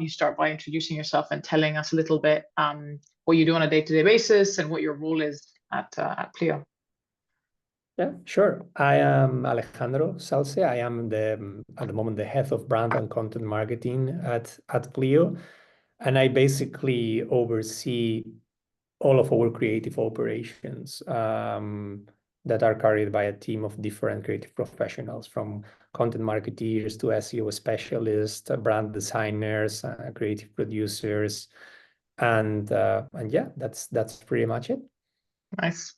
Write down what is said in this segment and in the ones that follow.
don't you start by introducing yourself and telling us a little bit what you do on a day-to-day basis and what your role is at Pleo? Yeah, sure. I am Alejandro Salse. I am at the moment the head of brand and content marketing at Pleo, and I basically oversee all of our creative operations that are carried by a team of different creative professionals, from content marketeers to SEO specialists, brand designers, creative producers, and yeah, that's pretty much it. Nice.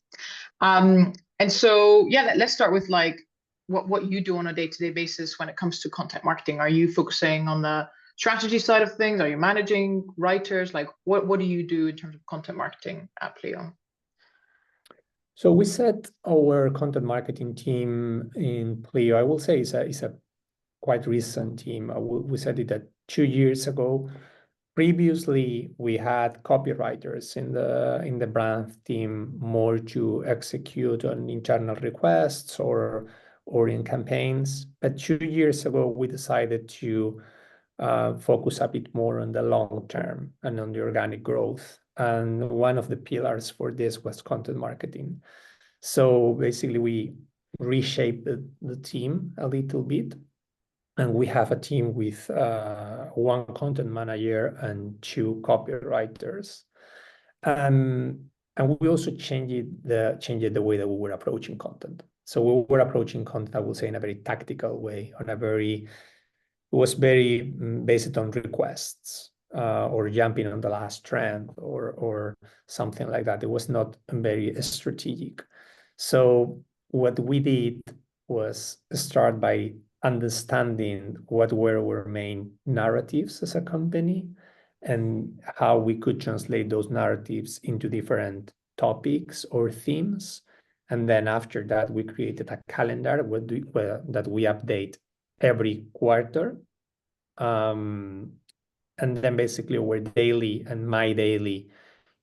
And so, yeah, let's start with like what you do on a day-to-day basis when it comes to content marketing. Are you focusing on the strategy side of things? Are you managing writers? Like what do you do in terms of content marketing at Pleo? So we set our content marketing team in Pleo. I will say it's a quite recent team. We set it at 2 years ago. Previously, we had copywriters in the brand team more to execute on internal requests or in campaigns. But 2 years ago, we decided to focus a bit more on the long term and on the organic growth. And one of the pillars for this was content marketing. So basically, we reshaped the team a little bit. And we have a team with one content manager and 2 copywriters. And we also changed the way that we were approaching content. So we were approaching content, I would say, in a very tactical way, it was very based on requests or jumping on the last trend or something like that. It was not very strategic. So what we did was start by understanding what were our main narratives as a company and how we could translate those narratives into different topics or themes. And then after that, we created a calendar that we update every quarter. And then basically our daily and my daily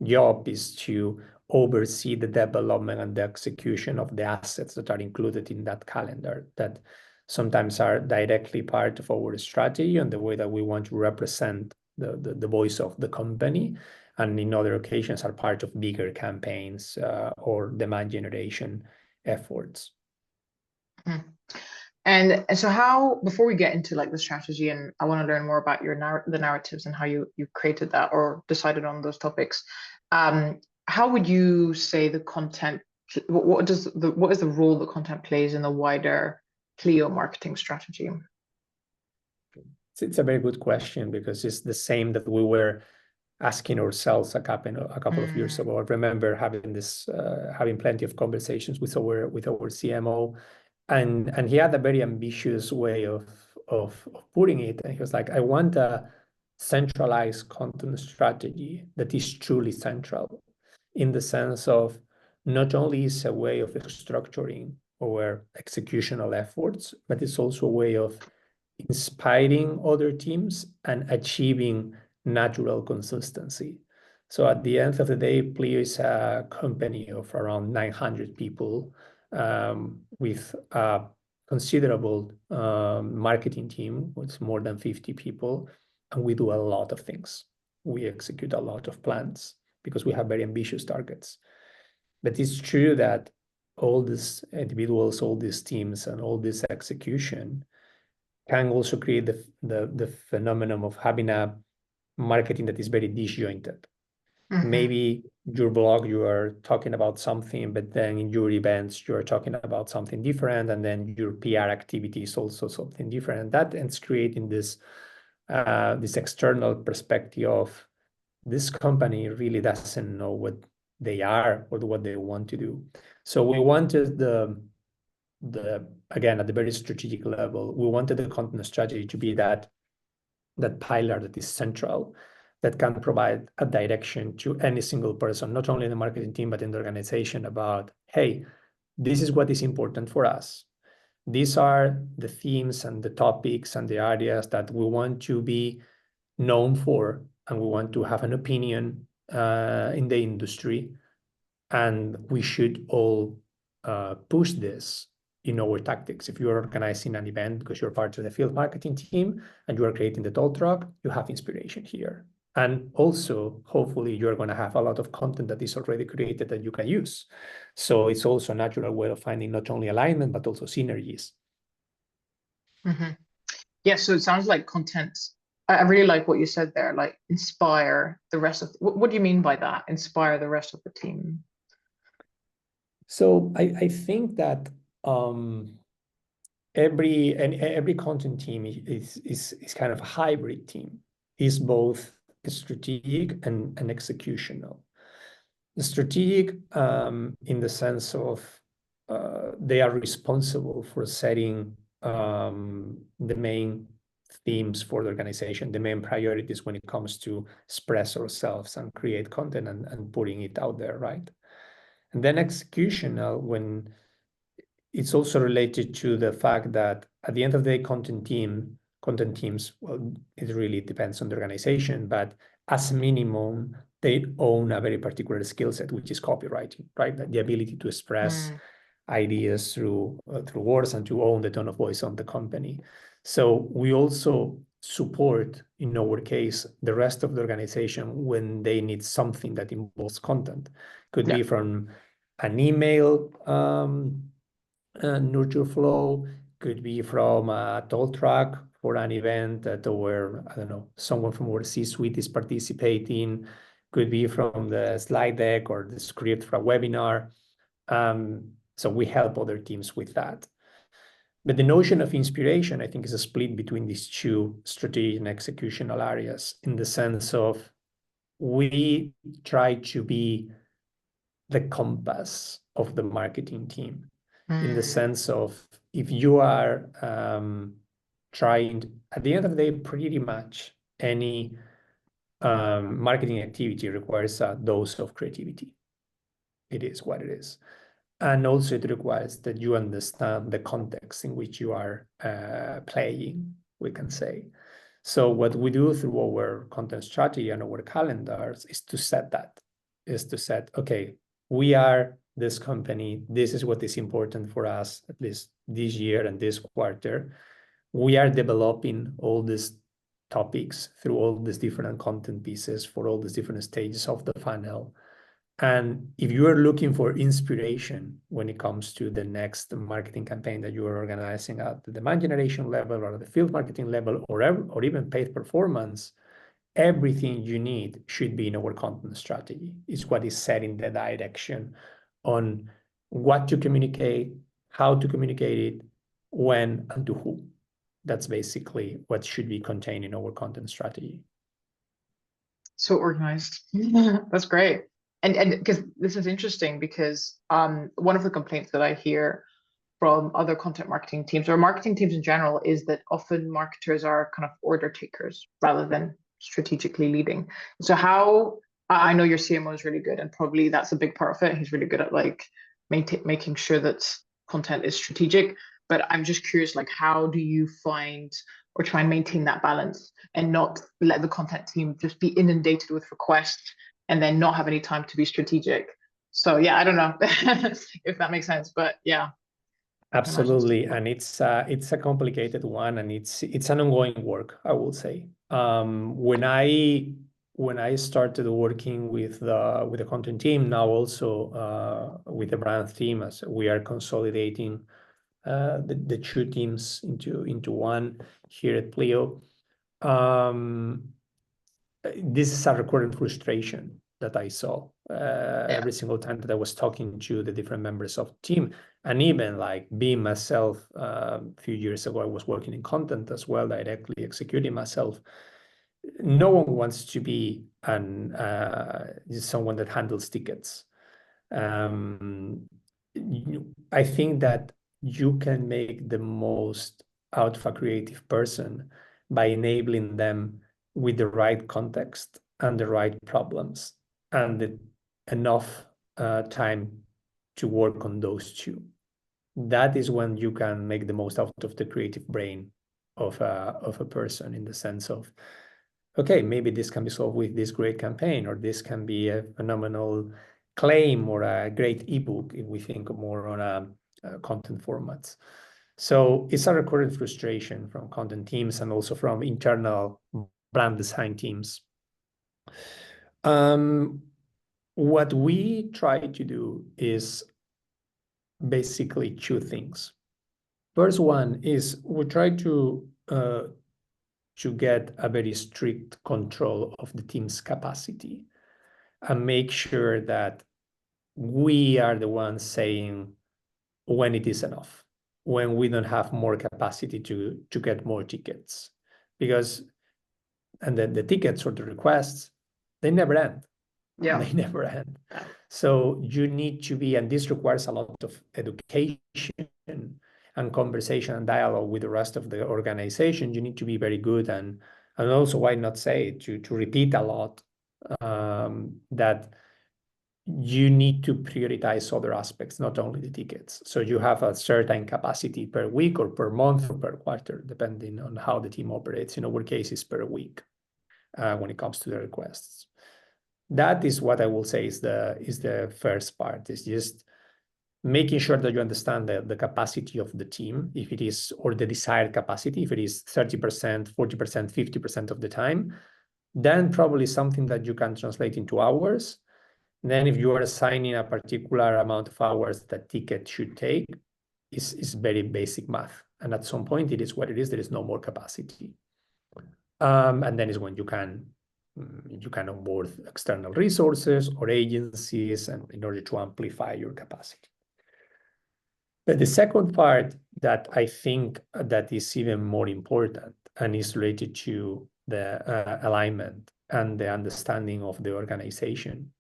job is to oversee the development and the execution of the assets that are included in that calendar, that sometimes are directly part of our strategy and the way that we want to represent the voice of the company, and in other occasions are part of bigger campaigns or demand generation efforts. Mm-hmm. And so how, before we get into like the strategy, and I want to learn more about the narratives and how you created that or decided on those topics, how would you say the content, what is the role that content plays in the wider Pleo marketing strategy? It's a very good question, because it's the same that we were asking ourselves a couple of years ago. I remember having plenty of conversations with our CMO, and he had a very ambitious way of putting it. And he was like, I want a centralized content strategy that is truly central, in the sense of not only is a way of structuring our executional efforts, but it's also a way of inspiring other teams and achieving natural consistency. So at the end of the day, Pleo is a company of around 900 people with a considerable marketing team with more than 50 people. And we do a lot of things. We execute a lot of plans because we have very ambitious targets. But it's true that all these individuals, all these teams, and all this execution can also create the phenomenon of having a marketing that is very disjointed. Mm-hmm. Maybe your blog, you are talking about something, but then in your events, you are talking about something different, and then your PR activity is also something different. And that ends creating this external perspective of this company really doesn't know what they are or what they want to do. So we wanted again, at the very strategic level, we wanted the content strategy to be that pillar that is central, that can provide a direction to any single person, not only in the marketing team, but in the organization, about, hey, this is what is important for us. These are the themes and the topics and the areas that we want to be known for, and we want to have an opinion in the industry. And we should all push this you know our tactics. If you're organizing an event because you're part of the field marketing team and you are creating the tow truck, you have inspiration here. And also, hopefully, you're going to have a lot of content that is already created that you can use. So it's also a natural way of finding not only alignment, but also synergies. Mm-hmm. Yeah, so it sounds like content. I really like what you said there, like inspire the rest of, what do you mean by that? Inspire the rest of the team. So I think that every content team is kind of a hybrid team. Is both strategic and executional. The strategic in the sense of they are responsible for setting the main themes for the organization, the main priorities when it comes to express ourselves and create content and putting it out there, right? And then executional, when it's also related to the fact that at the end of the day, content teams, well, it really depends on the organization, but as a minimum, they own a very particular skill set, which is copywriting, right? The ability to express ideas through words and to own the tone of voice of the company. So we also support, in our case, the rest of the organization when they need something that involves content. Could be from an email nurture flow, could be from a toll truck for an event where, I don't know, someone from our C-suite is participating, could be from the slide deck or the script for a webinar. So we help other teams with that. But the notion of inspiration, I think, is a split between these two strategic and executional areas in the sense of we try to be the compass of the marketing team in the sense of if you are trying, at the end of the day, pretty much any marketing activity requires a dose of creativity. It is what it is. And also it requires that you understand the context in which you are playing, we can say. So what we do through our content strategy and our calendars is to set that, okay, we are this company, this is what is important for us, at least this year and this quarter. We are developing all these topics through all these different content pieces for all these different stages of the funnel. And if you are looking for inspiration when it comes to the next marketing campaign that you are organizing at the demand generation level or the field marketing level or even paid performance, everything you need should be in our content strategy. It's what is setting the direction on what to communicate, how to communicate it, when, and to who. That's basically what should be contained in our content strategy. So organized. That's great. And because this is interesting because one of the complaints that I hear from other content marketing teams or marketing teams in general is that often marketers are kind of order takers rather than strategically leading. So how, I know your CMO is really good and probably that's a big part of it. He's really good at like making sure that content is strategic, but I'm just curious, like how do you find or try and maintain that balance and not let the content team just be inundated with requests and then not have any time to be strategic? So yeah, I don't know if that makes sense, but yeah. Absolutely, and it's a complicated one, and it's an ongoing work, I will say. When I started working with the content team, now also with the brand team, as we are consolidating the two teams into one here at Pleo. This is a recurrent frustration that I saw every single time that I was talking to the different members of the team. And even like being myself, a few years ago, I was working in content as well, directly executing myself. No one wants to be someone that handles tickets. I think that you can make the most out of a creative person by enabling them with the right context and the right problems and enough time to work on those two. That is when you can make the most out of the creative brain of a person, in the sense of, okay, maybe this can be solved with this great campaign, or this can be a phenomenal claim or a great ebook if we think more on content formats. So it's a recurrent frustration from content teams and also from internal brand design teams. What we try to do is basically two things. First one is we try to get a very strict control of the team's capacity and make sure that we are the ones saying when it is enough, when we don't have more capacity to get more tickets. Because, and then the tickets or the requests, they never end. Yeah. They never end. So you need to be, and this requires a lot of education and conversation and dialogue with the rest of the organization. You need to be very good and also, why not say, to repeat a lot, that you need to prioritize other aspects, not only the tickets. So you have a certain capacity per week or per month or per quarter, depending on how the team operates. In our case, it's per week when it comes to the requests. That is what I will say is the first part, is just making sure that you understand the capacity of the team, if it is, or the desired capacity, if it is 30%, 40%, 50% of the time, then probably something that you can translate into hours. Then if you are assigning a particular amount of hours that ticket should take, is very basic math. And at some point, it is what it is. There is no more capacity. And then is when you can onboard external resources or agencies and in order to amplify your capacity. But the second part that I think that is even more important and is related to the alignment and the understanding of the organization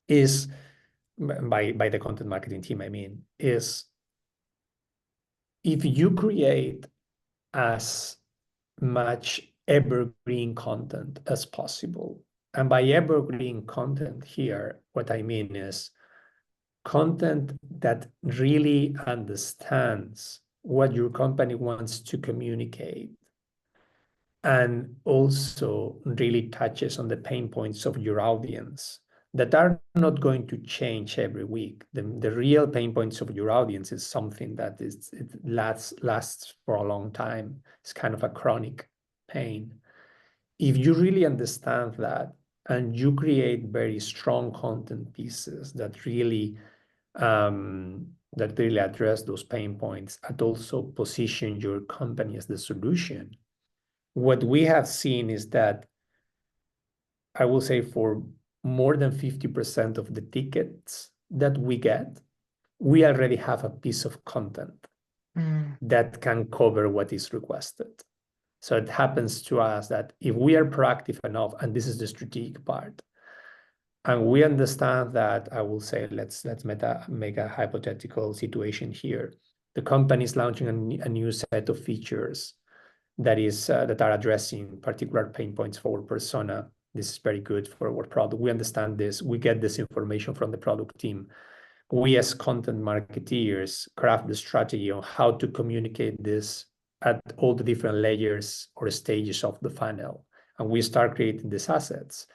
is, by the content marketing team, I mean, is if you create as much evergreen content as possible. And by evergreen content here, what I mean is content that really understands what your company wants to communicate and also really touches on the pain points of your audience that are not going to change every week. The real pain points of your audience is something that lasts for a long time. It's kind of a chronic pain. If you really understand that and you create very strong content pieces that really address those pain points and also position your company as the solution, what we have seen is that I will say for more than 50% of the tickets that we get, we already have a piece of content that can cover what is requested. So it happens to us that if we are proactive enough, and this is the strategic part, and we understand that, I will say, let's make a hypothetical situation here. The company is launching a new set of features that are addressing particular pain points for our persona. This is very good for our product. We understand this. We get this information from the product team. We, as content marketeers, craft the strategy on how to communicate this at all the different layers or stages of the funnel. And we start creating these assets.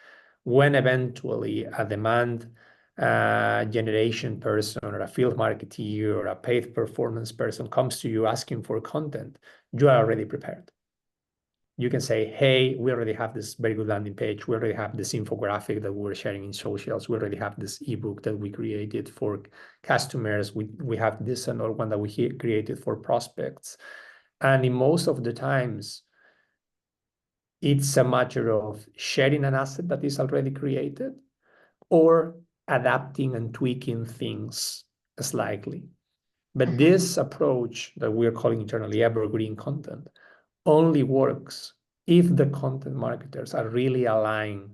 When eventually a demand generation person or a field marketeer or a paid performance person comes to you asking for content, you are already prepared. You can say, hey, we already have this very good landing page. We already have this infographic that we're sharing in socials. We already have this ebook that we created for customers. We have this another one that we created for prospects. And in most of the times, it's a matter of sharing an asset that is already created or adapting and tweaking things slightly. But this approach that we're calling internally evergreen content only works if the content marketers are really aligned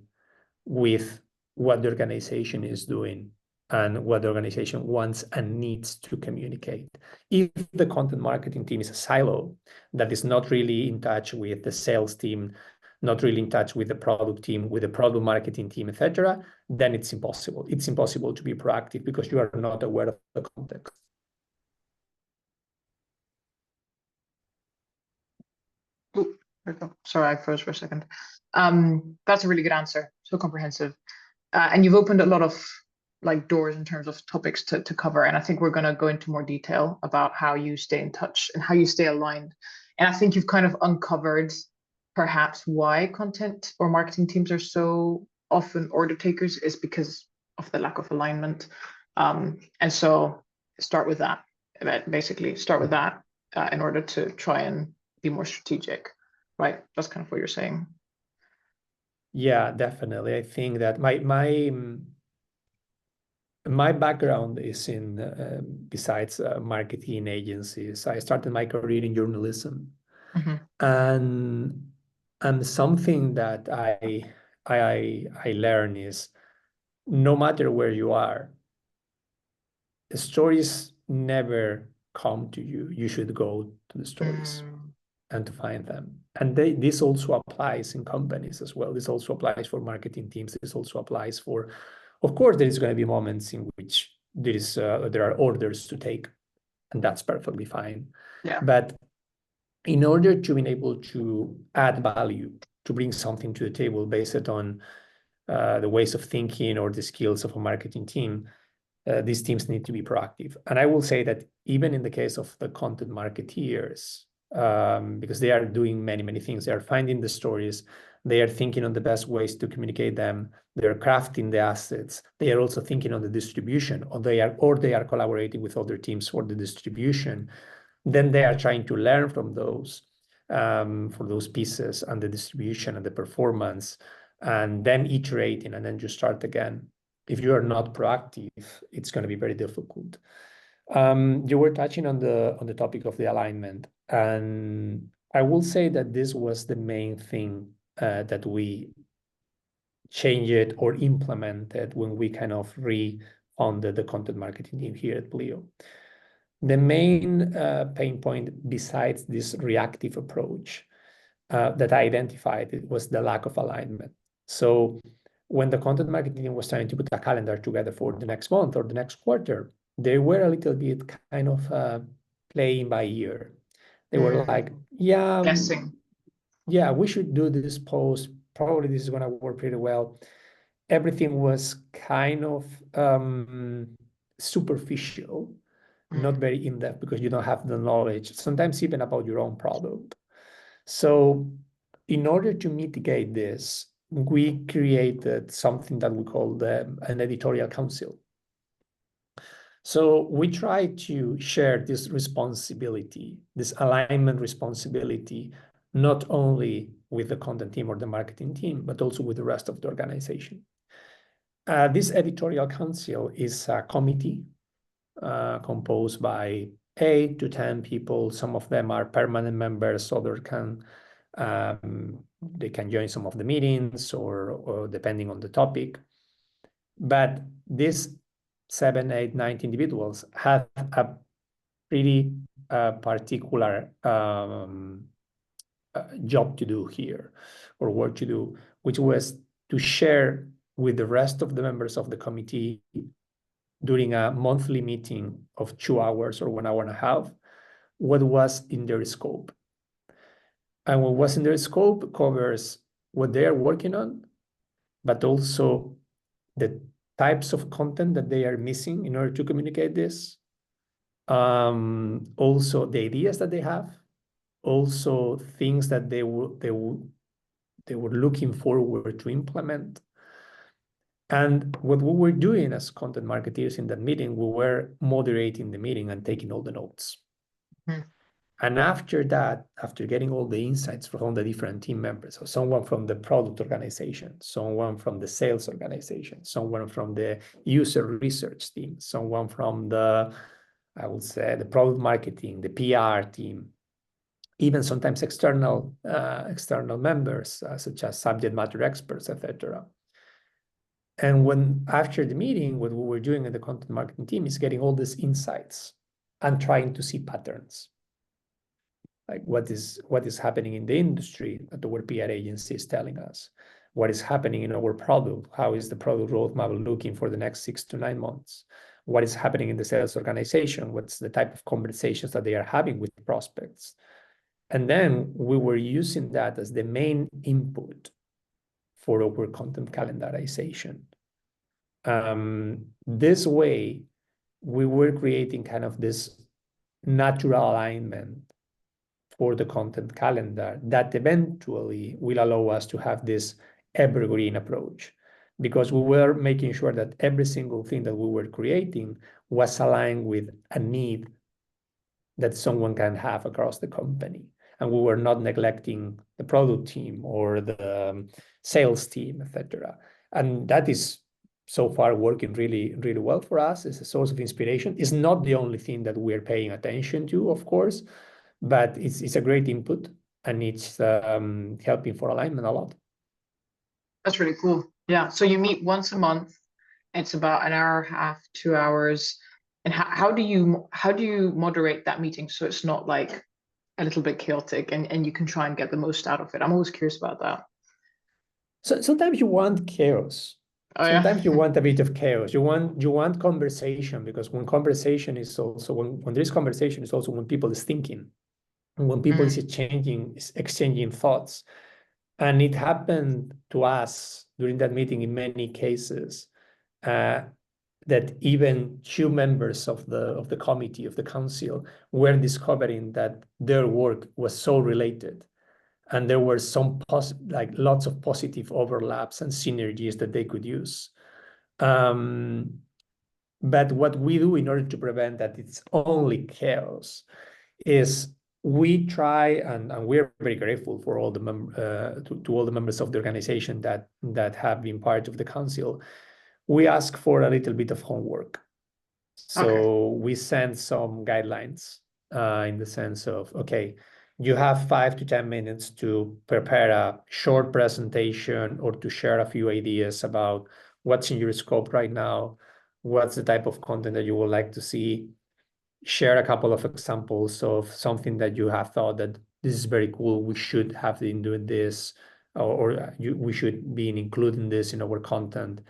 with what the organization is doing and what the organization wants and needs to communicate. If the content marketing team is a silo that is not really in touch with the sales team, not really in touch with the product team, with the product marketing team, etc., then it's impossible. It's impossible to be proactive because you are not aware of the context. Sorry, I froze for a second. That's a really good answer. So comprehensive. And you've opened a lot of like doors in terms of topics to cover. And I think we're going to go into more detail about how you stay in touch and how you stay aligned. And I think you've kind of uncovered perhaps why content or marketing teams are so often order takers is because of the lack of alignment. And so start with that, basically start with that in order to try and be more strategic, right? That's kind of what you're saying. Yeah, definitely. I think that my background is in besides marketing agencies. I started my career in journalism, and something that I learned is no matter where you are, the stories never come to you. You should go to the stories and to find them. And this also applies in companies as well. This also applies for marketing teams. This also applies for, of course, there is going to be moments in which there are orders to take, and that's perfectly fine. Yeah. But in order to be able to add value, to bring something to the table based on the ways of thinking or the skills of a marketing team, these teams need to be proactive. And I will say that even in the case of the content marketeers, because they are doing many things, they are finding the stories, they are thinking on the best ways to communicate them, they are crafting the assets, they are also thinking on the distribution, or they are collaborating with other teams for the distribution. Then they are trying to learn from those for those pieces and the distribution and the performance, and then iterating, and then you start again. If you are not proactive, it's going to be very difficult. You were touching on the topic of the alignment, and I will say that this was the main thing that we changed or implemented when we kind of refounded the content marketing team here at Pleo. The main pain point, besides this reactive approach that I identified, it was the lack of alignment. So when the content marketing team was trying to put a calendar together for the next month or the next quarter, they were a little bit kind of playing by ear. They were like, Guessing. Yeah, we should do this post. Probably this is going to work pretty well. Everything was kind of superficial, not very in-depth, because you don't have the knowledge, sometimes even about your own product. So in order to mitigate this, we created something that we call an editorial council. So we try to share this responsibility, this alignment responsibility, not only with the content team or the marketing team, but also with the rest of the organization. This editorial council is a committee composed by 8 to 10 people. Some of them are permanent members, others they can join some of the meetings or depending on the topic. But these 7, 8, 9 individuals have a pretty particular job to do here, or work to do, which was to share with the rest of the members of the committee during a monthly meeting of 2 hours or 1 hour and a half, what was in their scope. And what was in their scope covers what they are working on, but also the types of content that they are missing in order to communicate this. Also the ideas that they have, also things that they were looking forward to implement. And what we were doing as content marketeers in that meeting, we were moderating the meeting and taking all the notes. And after that, after getting all the insights from the different team members, so someone from the product organization, someone from the sales organization, someone from the user research team, someone from the, I would say, the product marketing, the PR team, even sometimes external members, such as subject matter experts, etc. And when after the meeting, what we were doing in the content marketing team is getting all these insights and trying to see patterns. Like what is happening in the industry that our PR agency is telling us? What is happening in our product? How is the product roadmap looking for the next 6 to 9 months? What is happening in the sales organization? What's the type of conversations that they are having with prospects? And then we were using that as the main input for our content calendarization. This way, we were creating kind of this natural alignment for the content calendar that eventually will allow us to have this evergreen approach, because we were making sure that every single thing that we were creating was aligned with a need that someone can have across the company. And we were not neglecting the product team or the sales team, etc. And that is so far working really, really well for us. It's a source of inspiration. It's not the only thing that we're paying attention to, of course, but it's a great input, and it's helping for alignment a lot. That's really cool. Yeah. So you meet once a month. It's about an hour and a half, 2 hours. And how do you moderate that meeting so it's not like a little bit chaotic and you can try and get the most out of it? I'm always curious about that. So sometimes you want chaos. Oh yeah. Sometimes you want a bit of chaos. You want conversation, because when conversation is also when there is conversation, is also when people is thinking, and when people is exchanging thoughts. And it happened to us during that meeting in many cases, that even two members of the committee of the council were discovering that their work was so related, and there were some lots of positive overlaps and synergies that they could use. But what we do in order to prevent that it's only chaos is we try, and we're very grateful for all the to all the members of the organization that have been part of the council. We ask for a little bit of homework. So we send some guidelines in the sense of, okay, you have 5 to 10 minutes to prepare a short presentation or to share a few ideas about what's in your scope right now, what's the type of content that you would like to see, share a couple of examples of something that you have thought that this is very cool, we should have been doing this, or we should be including this in our content.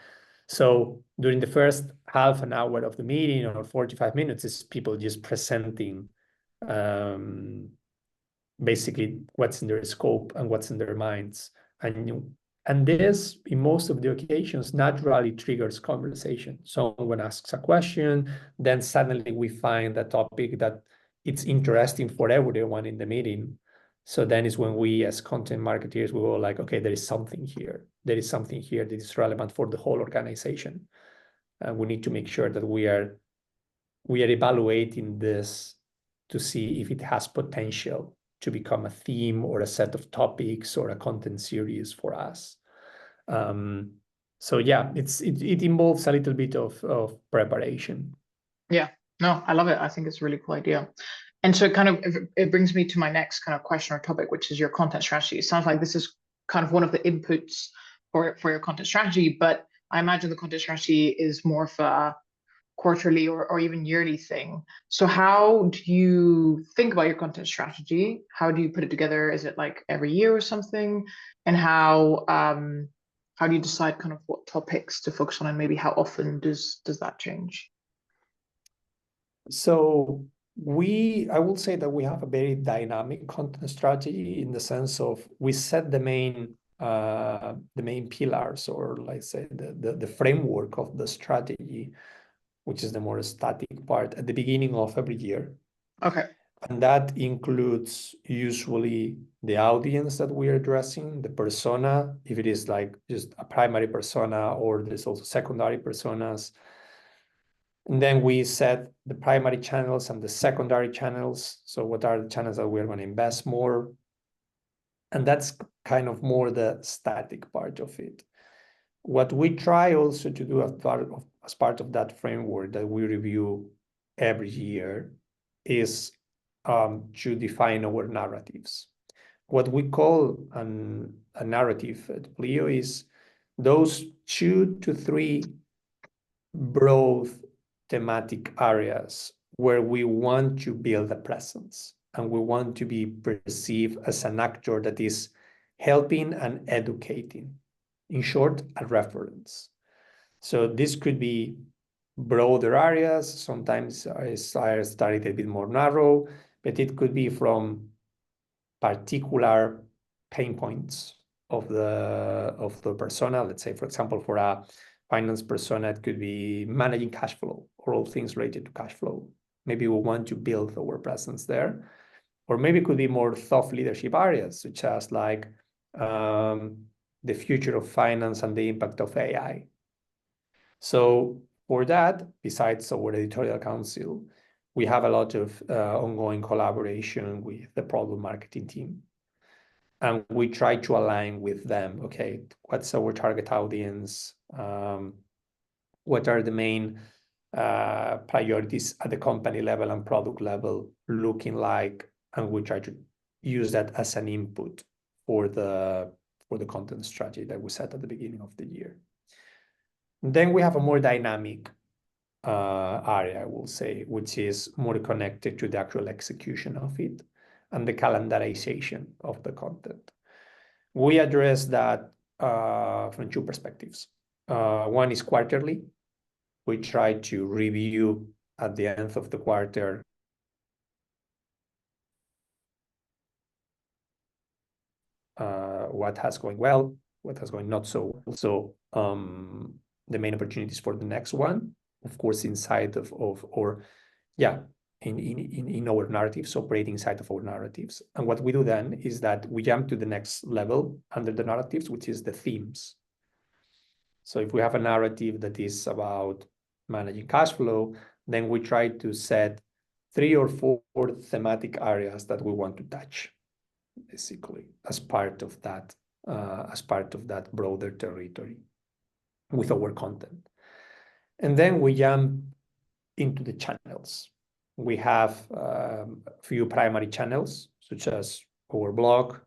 So during the first half an hour of the meeting, or 45 minutes, is people just presenting basically what's in their scope and what's in their minds. And this, in most of the occasions, naturally triggers conversation. Someone asks a question, then suddenly we find a topic that it's interesting for everyone in the meeting. So then is when we, as content marketers, we go like, okay, there is something here. There is something here that is relevant for the whole organization. And we need to make sure that we are evaluating this to see if it has potential to become a theme or a set of topics or a content series for us. So yeah, it involves a little bit of preparation. Yeah, no, I love it. I think it's a really cool idea. And so it brings me to my next kind of question or topic, which is your content strategy. It sounds like this is kind of one of the inputs for your content strategy, but I imagine the content strategy is more of a quarterly or even yearly thing. So how do you think about your content strategy? How do you put it together? Is it like every year or something? And how do you decide kind of what topics to focus on, and maybe how often does that change? So I will say that we have a very dynamic content strategy, in the sense of we set the main pillars, or let's say the framework of the strategy, which is the more static part, at the beginning of every year. Okay. And that includes usually the audience that we are addressing, the persona, if it is like just a primary persona, or there's also secondary personas. And then we set the primary channels and the secondary channels. So what are the channels that we're going to invest more? And that's kind of more the static part of it. What we try also to do as part of that framework that we review every year is to define our narratives. What we call a narrative at Pleo is those 2 to 3 broad thematic areas where we want to build a presence, and we want to be perceived as an actor that is helping and educating. In short, a reference. So this could be broader areas. Sometimes I started a bit more narrow, but it could be from particular pain points of the persona. Let's say, for example, for a finance persona, it could be managing cash flow or all things related to cash flow. Maybe we want to build our presence there. Or maybe it could be more thought leadership areas, such as like the future of finance and the impact of AI. So for that, besides our editorial council, we have a lot of ongoing collaboration with the product marketing team. And we try to align with them. Okay, what's our target audience? What are the main priorities at the company level and product level looking like? And we try to use that as an input for the content strategy that we set at the beginning of the year. Then we have a more dynamic area, I will say, which is more connected to the actual execution of it and the calendarization of the content. We address that from two perspectives. One is quarterly. We try to review at the end of the quarter what has going well, what has going not so well. So the main opportunities for the next one, of course, inside of or yeah, in our narratives, operating inside of our narratives. And what we do then is that we jump to the next level under the narratives, which is the themes. So if we have a narrative that is about managing cash flow, then we try to set 3 or 4 thematic areas that we want to touch, basically, as part of that broader territory with our content. And then we jump into the channels. We have a few primary channels, such as our blog,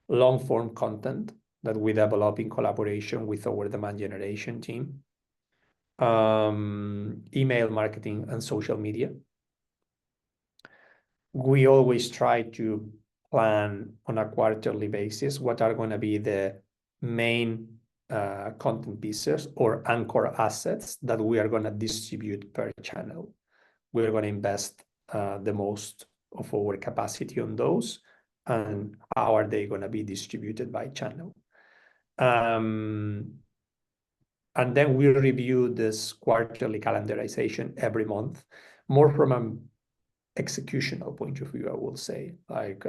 long-form content that we develop in collaboration with our demand generation team, email marketing, and social media. We always try to plan on a quarterly basis what are going to be the main content pieces or anchor assets that we are going to distribute per channel. We're going to invest the most of our capacity on those, and how are they going to be distributed by channel. And then we review this quarterly calendarization every month, more from an executional point of view, I will say, like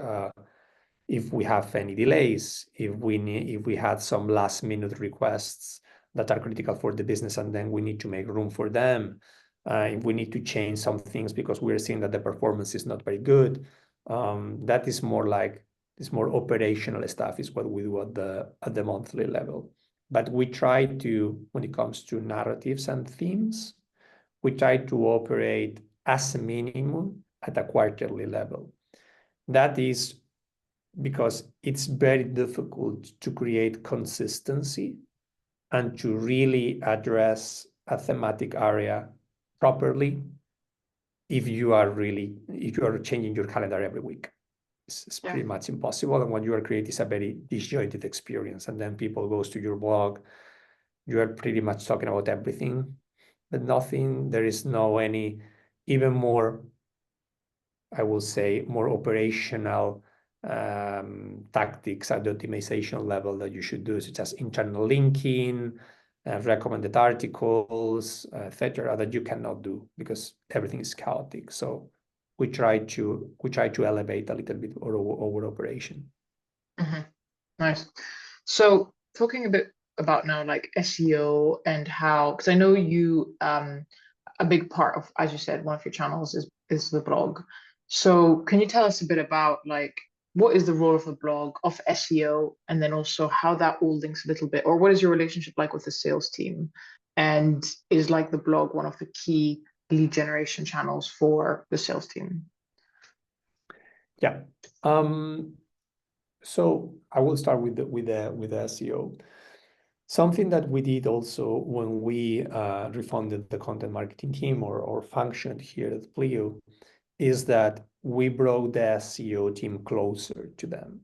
if we have any delays, if we had some last minute requests that are critical for the business, and then we need to make room for them. If we need to change some things because we're seeing that the performance is not very good, that is more like this more operational stuff is what we do at the monthly level. But we try to, when it comes to narratives and themes, we try to operate as a minimum at a quarterly level. That is because it's very difficult to create consistency and to really address a thematic area properly if you are changing your calendar every week. It's pretty much impossible. And what you are creating is a very disjointed experience. And then people goes to your blog, you are pretty much talking about everything, but nothing. There is no any even more, I will say, more operational tactics at the optimization level that you should do, such as internal linking, recommended articles, etc., that you cannot do because everything is chaotic. So we try to elevate a little bit our operation. Mm-hmm. Nice. So talking a bit about now like SEO and how, because I know you a big part of, as you said, one of your channels is the blog. So can you tell us a bit about like what is the role of the blog, of SEO, and then also how that all links a little bit, or what is your relationship like with the sales team? And is like the blog one of the key lead generation channels for the sales team? Yeah. So I will start with the SEO. Something that we did also when we refunded the content marketing team or functioned here at Pleo is that we brought the SEO team closer to them.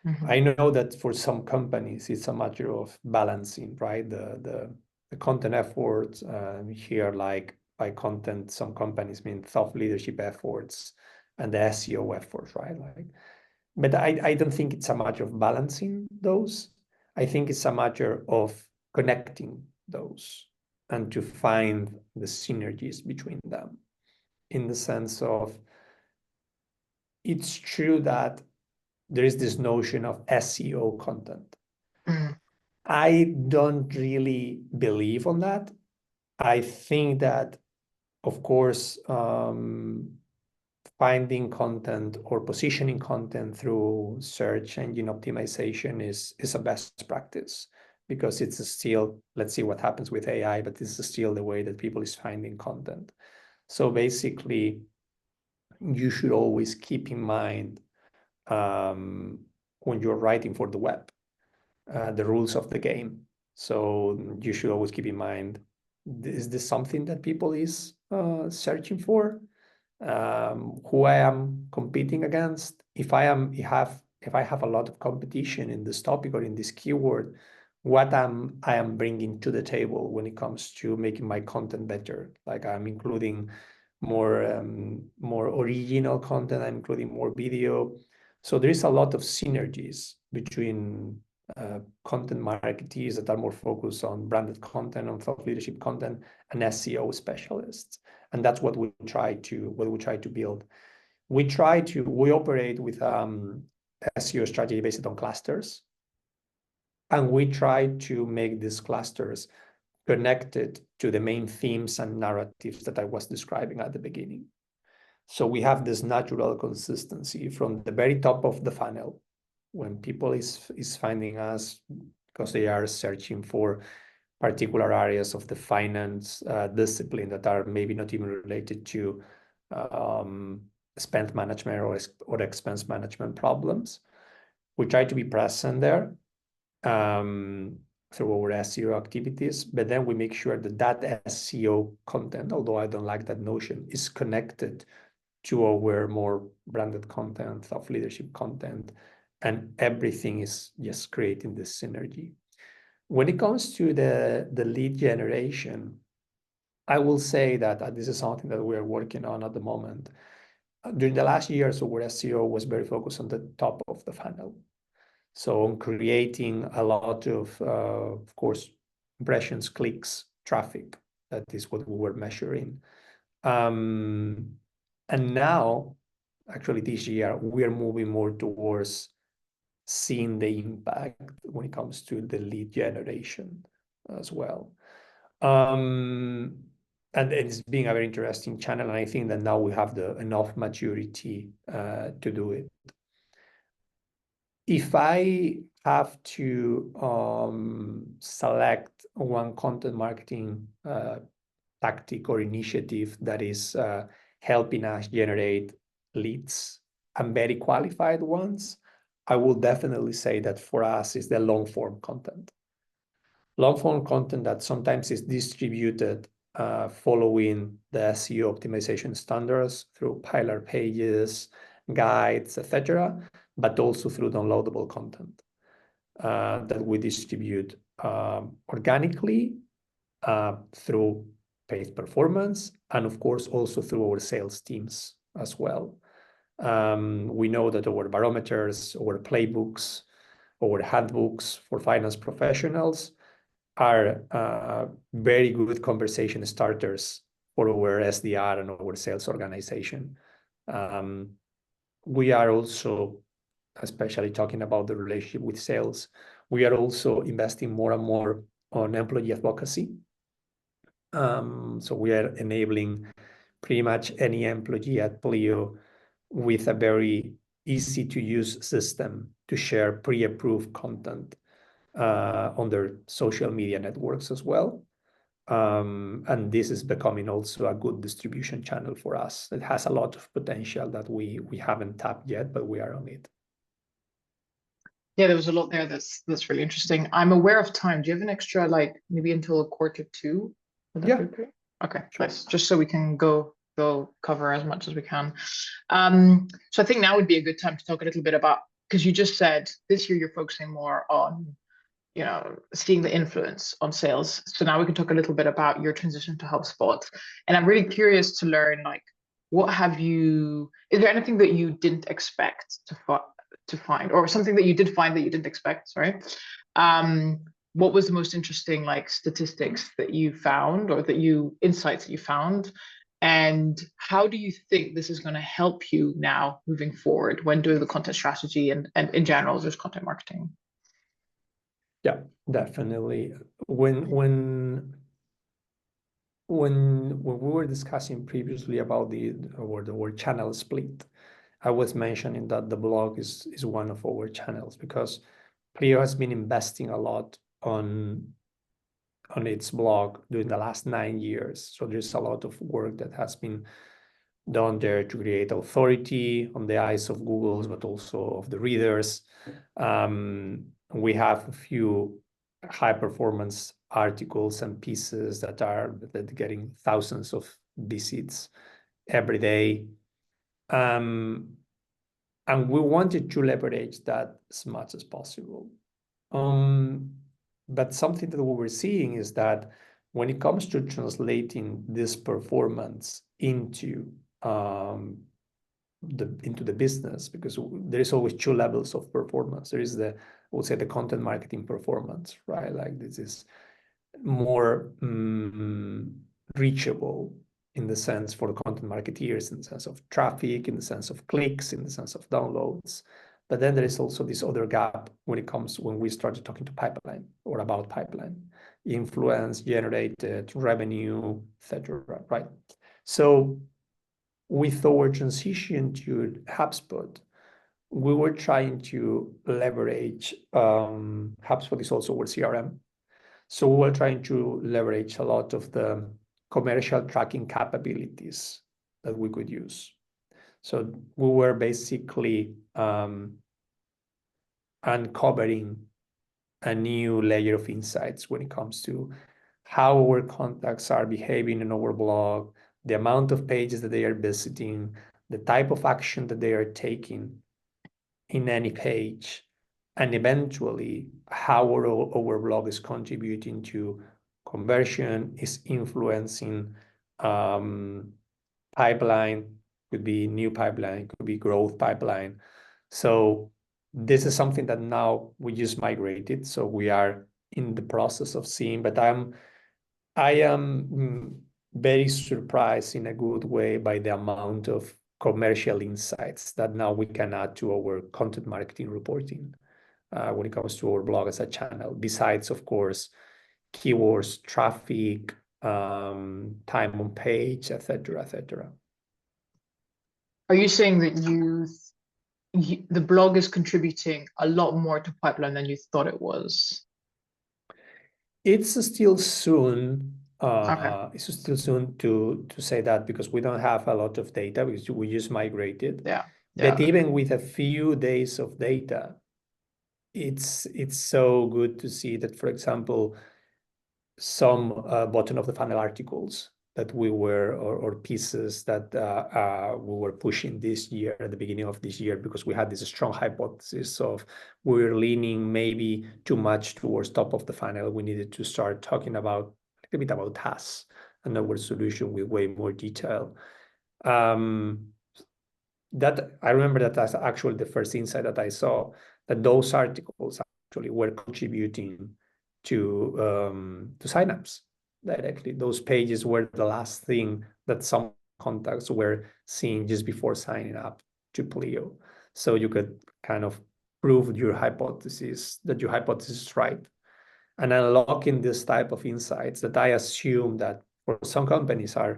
Mm-hmm. I know that for some companies, it's a matter of balancing, right? The content efforts here, like by content, some companies mean thought leadership efforts and the SEO efforts, right? But I don't think it's a matter of balancing those. I think it's a matter of connecting those and to find the synergies between them, in the sense of, it's true that there is this notion of SEO content. Mm. I don't really believe on that. I think that, of course, finding content or positioning content through search engine optimization is a best practice, because it's still, let's see what happens with AI, but this is still the way that people is finding content. So basically, you should always keep in mind, when you're writing for the web, the rules of the game. So you should always keep in mind, is this something that people is searching for? Who I am competing against? If I have a lot of competition in this topic or in this keyword, what I am bringing to the table when it comes to making my content better? Like, I'm including more original content, I'm including more video. So there is a lot of synergies between content marketers that are more focused on branded content, on thought leadership content, and SEO specialists. And that's what we try to build. We operate with SEO strategy based on clusters, and we try to make these clusters connected to the main themes and narratives that I was describing at the beginning. So we have this natural consistency from the very top of the funnel, when people is finding us because they are searching for particular areas of the finance discipline that are maybe not even related to spend management or expense management problems. We try to be present there through our SEO activities, but then we make sure that SEO content, although I don't like that notion, is connected to our more branded content, thought leadership content, and everything is just creating this synergy. When it comes to the lead generation, I will say that this is something that we are working on at the moment. During the last years, our SEO was very focused on the top of the funnel. So on creating a lot of course, impressions, clicks, traffic. That is what we were measuring. And now, actually this year, we are moving more towards seeing the impact when it comes to the lead generation as well. And it's being a very interesting channel, and I think that now we have enough maturity to do it. If I have to select one content marketing tactic or initiative that is helping us generate leads and very qualified ones, I will definitely say that for us is the long form content. Long form content that sometimes is distributed following the SEO optimization standards through pillar pages, guides, etc., but also through downloadable content that we distribute organically through paid performance, and of course also through our sales teams as well. We know that our barometers, our playbooks, our handbooks for finance professionals are very good conversation starters for our SDR and our sales organization. We are also, especially talking about the relationship with sales, we are also investing more and more on employee advocacy. So we are enabling pretty much any employee at Pleo with a very easy to use system to share pre-approved content on their social media networks as well. And this is becoming also a good distribution channel for us. It has a lot of potential that we haven't tapped yet, but we are on it. Yeah, there was a lot there that's really interesting. I'm aware of time. Do you have an extra, like maybe until 1:45? Would that be okay? Okay, sure. nice. Just so we can go cover as much as we can. So I think now would be a good time to talk a little bit about, because you just said this year you're focusing more on, you know, seeing the influence on sales. So now we can talk a little bit about your transition to HubSpot. And I'm really curious to learn, like, is there anything that you didn't expect to find, or something that you did find that you didn't expect, sorry, what was the most interesting like statistics that you found, or insights that you found? And how do you think this is going to help you now moving forward when doing the content strategy and in general, just content marketing? Yeah, definitely. When we were discussing previously about the word channel split, I was mentioning that the blog is one of our channels, because Pleo has been investing a lot on its blog during the last 9 years. So there's a lot of work that has been done there to create authority on the eyes of Google's, but also of the readers. We have a few high performance articles and pieces that are getting thousands of visits every day. And we wanted to leverage that as much as possible. But something that we were seeing is that when it comes to translating this performance into the business, because there is always two levels of performance. There is I would say the content marketing performance, right? Like this is more reachable in the sense for the content marketeers, in the sense of traffic, in the sense of clicks, in the sense of downloads. But then there is also this other gap when we started talking to pipeline or about pipeline, influence, generated revenue, etc. Right? So with our transition to HubSpot, we were trying to leverage HubSpot is also our CRM. So we were trying to leverage a lot of the commercial tracking capabilities that we could use. So we were basically uncovering a new layer of insights when it comes to how our contacts are behaving in our blog, the amount of pages that they are visiting, the type of action that they are taking in any page, and eventually how our blog is contributing to conversion, is influencing pipeline, could be new pipeline, could be growth pipeline. So this is something that now we just migrated. So we are in the process of seeing, but I am very surprised in a good way by the amount of commercial insights that now we can add to our content marketing reporting when it comes to our blog as a channel, besides, of course, keywords, traffic, time on page, etc., etc. Are you saying that the blog is contributing a lot more to pipeline than you thought it was? It's still soon. Okay. It's still soon to say that, because we don't have a lot of data, because we just migrated. Yeah. But Yeah. even with a few days of data, it's so good to see that, for example, some bottom of the funnel articles that we were, or pieces that we were pushing this year at the beginning of this year, because we had this strong hypothesis of we were leaning maybe too much towards top of the funnel. We needed to start talking about a little bit about us and our solution with way more detail. That I remember that that's actually the first insight that I saw, that those articles actually were contributing to signups directly. Those pages were the last thing that some contacts were seeing just before signing up to Pleo. So you could kind of prove your hypothesis, that your hypothesis is right. And unlocking this type of insights that I assume that for some companies are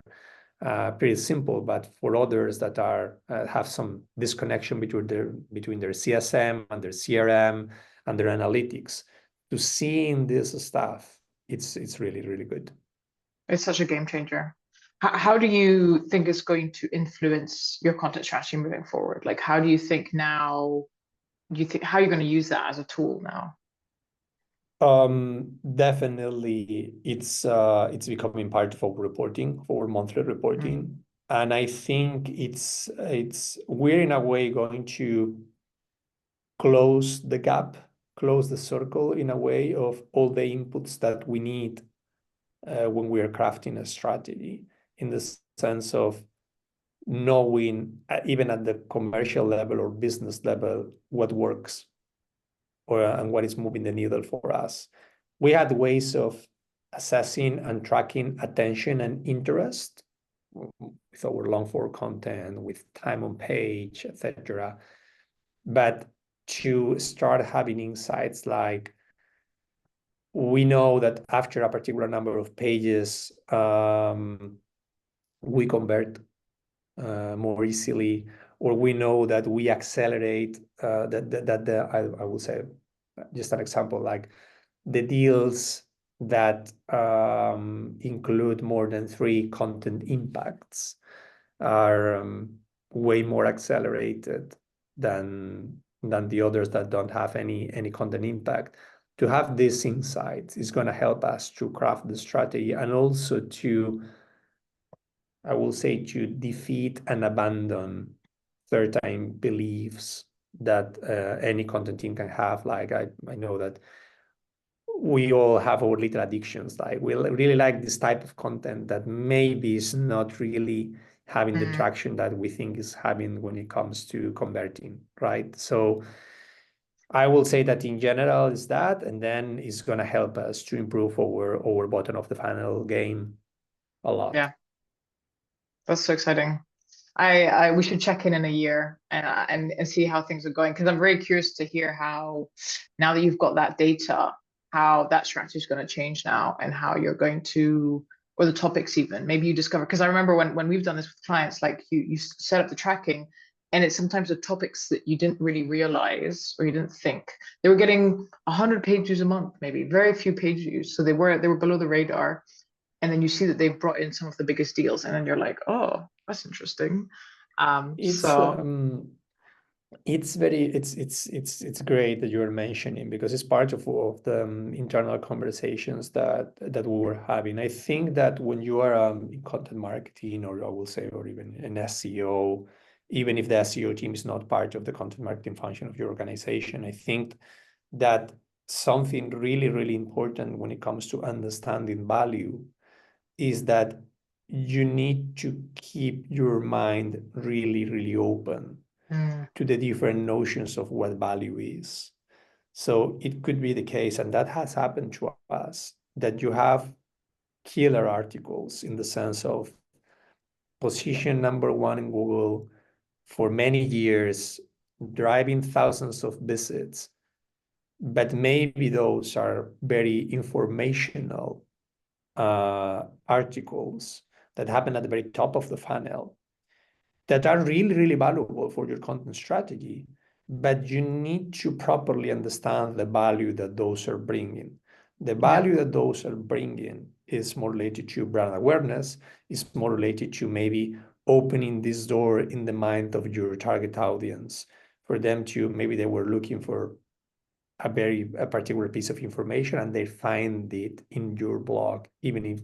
pretty simple, but for others that are have some disconnection between their CSM and their CRM and their analytics, to seeing this stuff, it's really, really good. It's such a game changer. How do you think it's going to influence your content strategy moving forward? Like, how do you think now? How are you going to use that as a tool now? Definitely, it's becoming part of our reporting, for monthly reporting, and I think we're in a way going to close the gap, close the circle in a way of all the inputs that we need when we are crafting a strategy, in the sense of knowing, even at the commercial level or business level, what works and what is moving the needle for us. we had ways of assessing and tracking attention and interest with our long form content, with time on page, etc. But to start having insights like, we know that after a particular number of pages, we convert more easily, or we know that we accelerate I will say, just an example, like the deals that include more than 3 content impacts are way more accelerated than the others that don't have any content impact. To have this insight is going to help us to craft the strategy, and also to, I will say, to defeat and abandon certain beliefs that any content team can have. Like I know that we all have our little addictions. Like we really like this type of content that maybe is not really having the traction that we think is having when it comes to converting, right? So I will say that in general is that, and then it's going to help us to improve our bottom of the funnel game a lot. Yeah, that's so exciting. We should check in a year and see how things are going, because I'm very curious to hear how, now that you've got that data, how that strategy is going to change now, and how you're going to, or the topics even, maybe you discover, because I remember when we've done this with clients, like you set up the tracking, and it's sometimes the topics that you didn't really realize, or you didn't think they were getting 100 page views a month, maybe very few page views, so they were below the radar. And then you see that they've brought in some of the biggest deals, and then you're like, oh, that's interesting. It's great that you're mentioning, because it's part of the internal conversations that we were having. I think that when you are in content marketing, or I will say, or even an SEO, even if the SEO team is not part of the content marketing function of your organization, I think that something really, really important when it comes to understanding value is that you need to keep your mind really, really open to the different notions of what value is. So it could be the case, and that has happened to us, that you have killer articles in the sense of position #1 in Google for many years, driving thousands of visits, but maybe those are very informational articles that happen at the very top of the funnel that are really, really valuable for your content strategy, but you need to properly understand the value that those are bringing. The value that those are bringing is more related to brand awareness, is more related to maybe opening this door in the mind of your target audience, for them to, maybe they were looking for a particular piece of information, and they find it in your blog, even if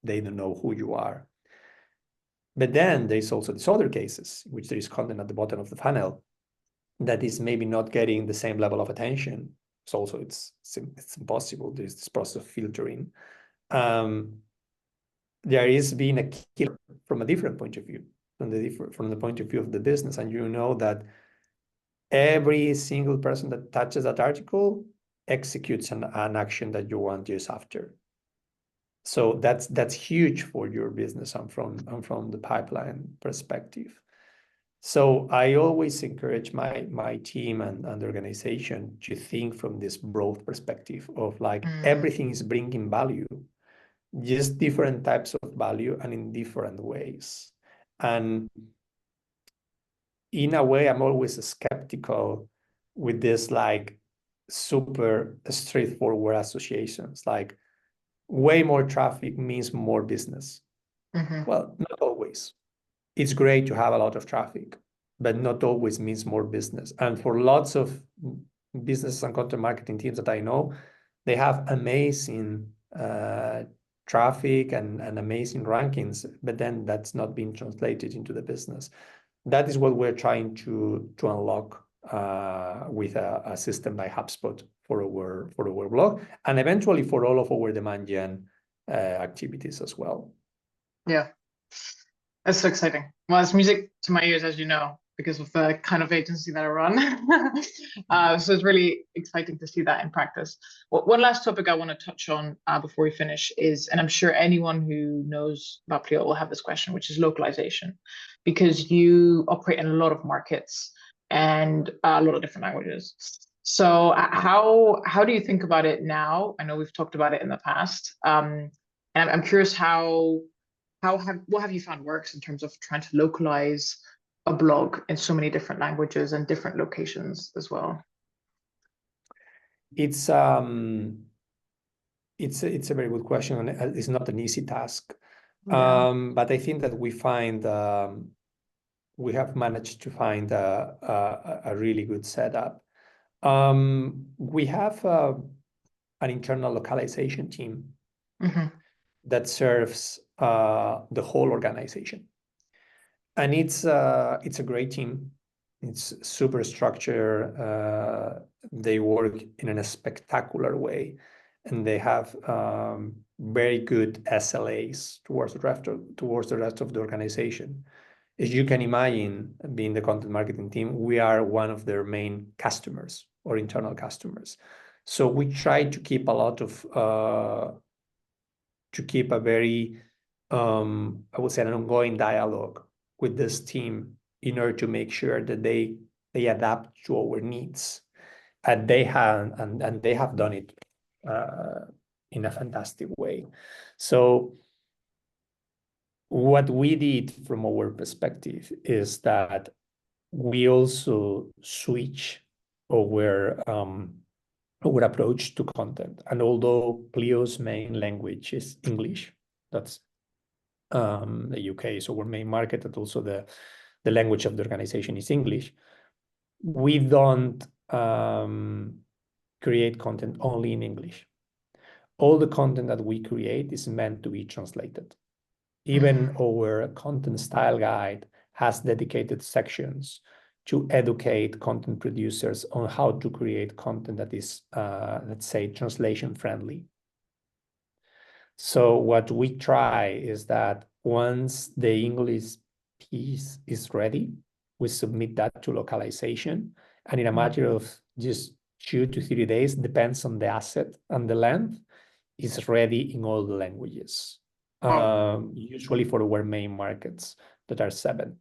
they don't know who you are. But then there's also these other cases, which there is content at the bottom of the funnel that is maybe not getting the same level of attention. So also it's impossible. There's this process of filtering. There is being a killer from a different point of view, from the point of view of the business. And you know that every single person that touches that article executes an action that you want just after. So that's huge for your business and from the pipeline perspective. So I always encourage my team and the organization to think from this broad perspective of like everything is bringing value, just different types of value and in different ways. And in a way, I'm always skeptical with this like super straightforward associations, like way more traffic means more business. Well, not always. It's great to have a lot of traffic, but not always means more business. And for lots of business and content marketing teams that I know, they have amazing traffic and amazing rankings, but then that's not being translated into the business. That is what we're trying to unlock with a system like HubSpot for our blog, and eventually for all of our demand gen activities as well. Yeah, that's so exciting. Well, it's music to my ears, as you know. because of the kind of agency that I run. So it's really exciting to see that in practice. Well, one last topic I want to touch on before we finish is, and I'm sure anyone who knows about Pleo will have this question, which is localization, because you operate in a lot of markets and a lot of different languages. So how do you think about it now? I know we've talked about it in the past, and I'm curious what have you found works in terms of trying to localize a blog in so many different languages and different locations as well? It's it's a very good question, and it's not an easy task. Yeah. But I think that we have managed to find a really good setup. We have an internal localization team that serves the whole organization, and it's a great team. It's super structured. They work in a spectacular way, and they have very good SLAs towards the rest of the organization. As you can imagine, being the content marketing team, we are one of their main customers or internal customers. So we try to keep a very, I would say, an ongoing dialogue with this team in order to make sure that they adapt to our needs. And they have done it in a fantastic way. So what we did from our perspective is that we also switch our approach to content. And although Pleo's main language is English, that's the UK, so our main market, and also the language of the organization is English, we don't create content only in English. All the content that we create is meant to be translated. Even our content style guide has dedicated sections to educate content producers on how to create content that is, let's say, translation friendly. So what we try is that once the English piece is ready, we submit that to localization, and in a matter of just 2 to 3 days, depends on the asset and the length, is ready in all the languages. Usually for our main markets that are 7.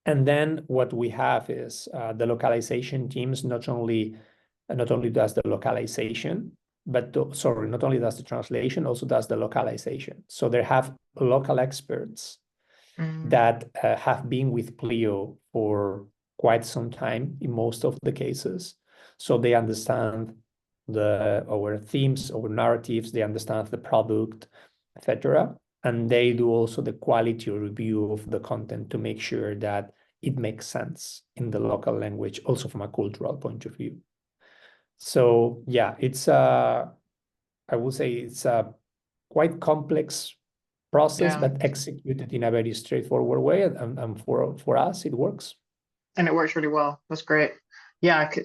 And then what we have is the localization teams not only does the localization, but not only does the translation, also does the localization. So they have local experts that have been with Pleo for quite some time in most of the cases. So they understand our themes, our narratives, they understand the product, etc. And they do also the quality review of the content to make sure that it makes sense in the local language, also from a cultural point of view. So yeah, I would say it's a quite complex process, but executed in a very straightforward way. And for us, it works. And it works really well. That's great. Yeah, I can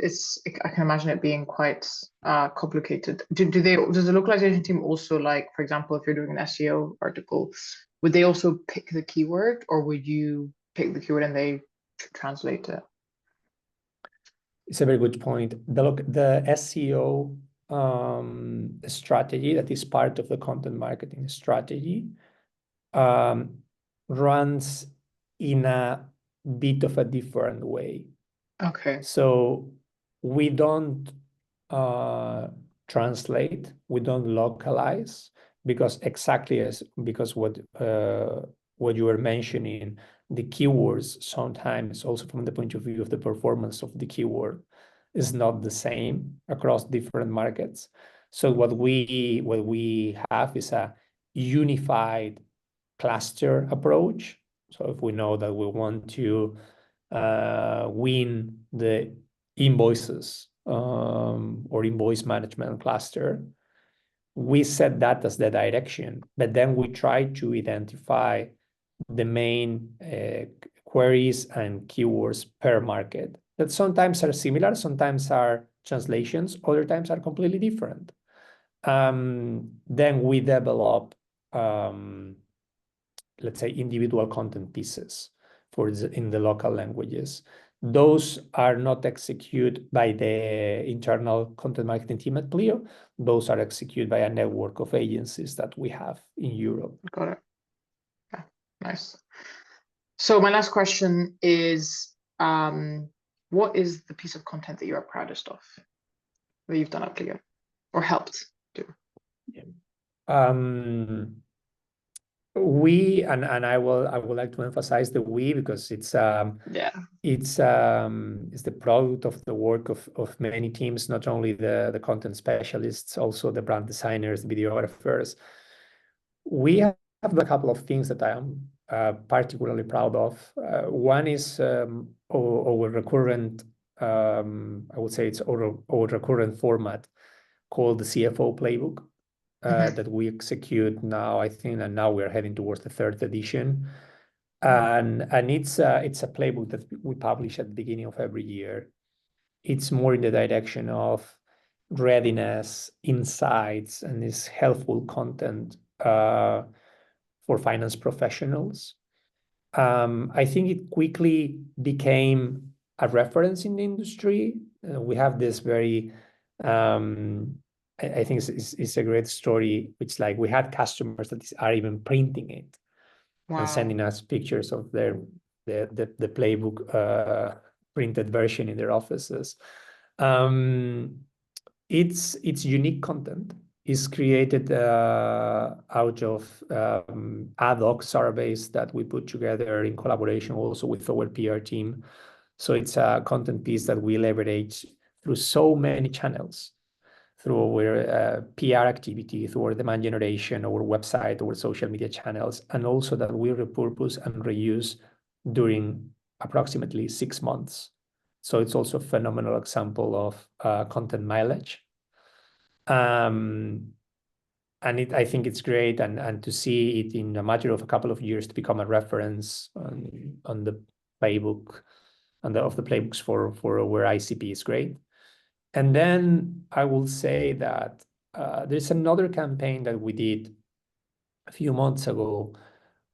imagine it being quite complicated. Does the localization team also, like, for example, if you're doing an SEO article, would they also pick the keyword, or would you pick the keyword and they translate it? It's a very good point. The SEO strategy that is part of the content marketing strategy runs in a bit of a different way. Okay. So we don't translate, we don't localize, because what you were mentioning, the keywords sometimes, also from the point of view of the performance of the keyword, is not the same across different markets. So what we have is a unified cluster approach. So if we know that we want to win the invoices or invoice management cluster, we set that as the direction, but then we try to identify the main queries and keywords per market that sometimes are similar, sometimes are translations, other times are completely different. Then we develop, let's say, individual content pieces in the local languages. Those are not executed by the internal content marketing team at Pleo. Those are executed by a network of agencies that we have in Europe. Got it. Okay, nice. So my last question is, what is the piece of content that you are proudest of that you've done at Pleo or helped do? We and I would like to emphasize the we, because it's it's the product of the work of many teams, not only the content specialists, also the brand designers, videographers. We have a couple of things that I am particularly proud of. One is our recurrent, I would say it's our recurrent format called the CFO Playbook. That we execute now, I think, and now we're heading towards the 3rd edition. And it's a playbook that we publish at the beginning of every year. It's more in the direction of readiness, insights, and this helpful content for finance professionals. I think it quickly became a reference in the industry. We have this very I think it's a great story, which like we had customers that are even printing it. Wow. And sending us pictures of the playbook printed version in their offices. It's unique content. It's created out of ad hoc surveys that we put together in collaboration also with our PR team. So it's a content piece that we leverage through so many channels, through our PR activity, through our demand generation, our website, our social media channels, and also that we repurpose and reuse during approximately 6 months. So it's also a phenomenal example of content mileage. And I think it's great, and to see it in a matter of a couple of years to become a reference on the playbook, of the playbooks for our ICP is great. And then I will say that there's another campaign that we did a few months ago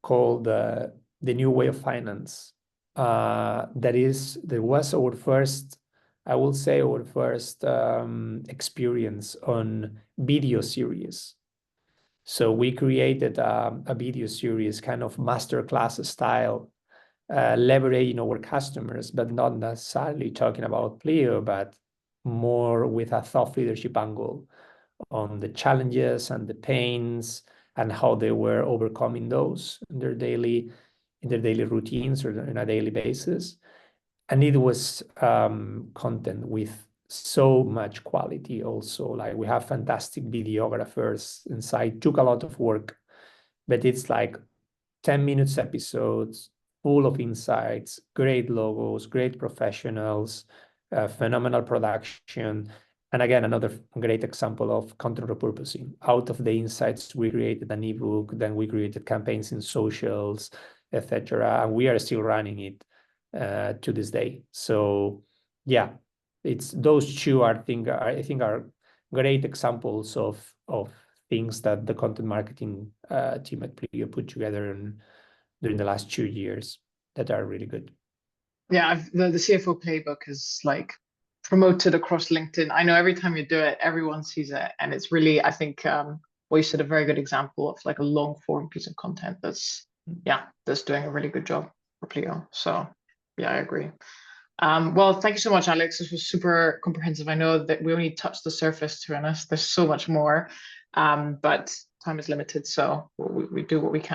called the New Way of Finance. There was our first, I will say, our first experience on video series. So we created a video series, kind of masterclass style, leveraging our customers, but not necessarily talking about Pleo, but more with a thought leadership angle on the challenges and the pains and how they were overcoming those in their daily routines or on a daily basis. And it was content with so much quality also. Like we have fantastic videographers inside, took a lot of work, but it's like 10 minutes episodes, full of insights, great logos, great professionals, phenomenal production. And again, another great example of content repurposing. Out of the insights, we created an ebook, then we created campaigns in socials, etc. And we are still running it to this day. So yeah, it's those two I think are great examples of things that the content marketing team at Pleo put together during the last 2 years that are really good. Yeah, the CFO playbook is like promoted across LinkedIn. I know every time you do it, everyone sees it, and it's really, I think, we said a very good example of like a long form piece of content that's doing a really good job for Pleo. So yeah, I agree. Well, thank you so much, Alex. This was super comprehensive. I know that we only touched the surface, to be honest. There's so much more, but time is limited, so we do what we can.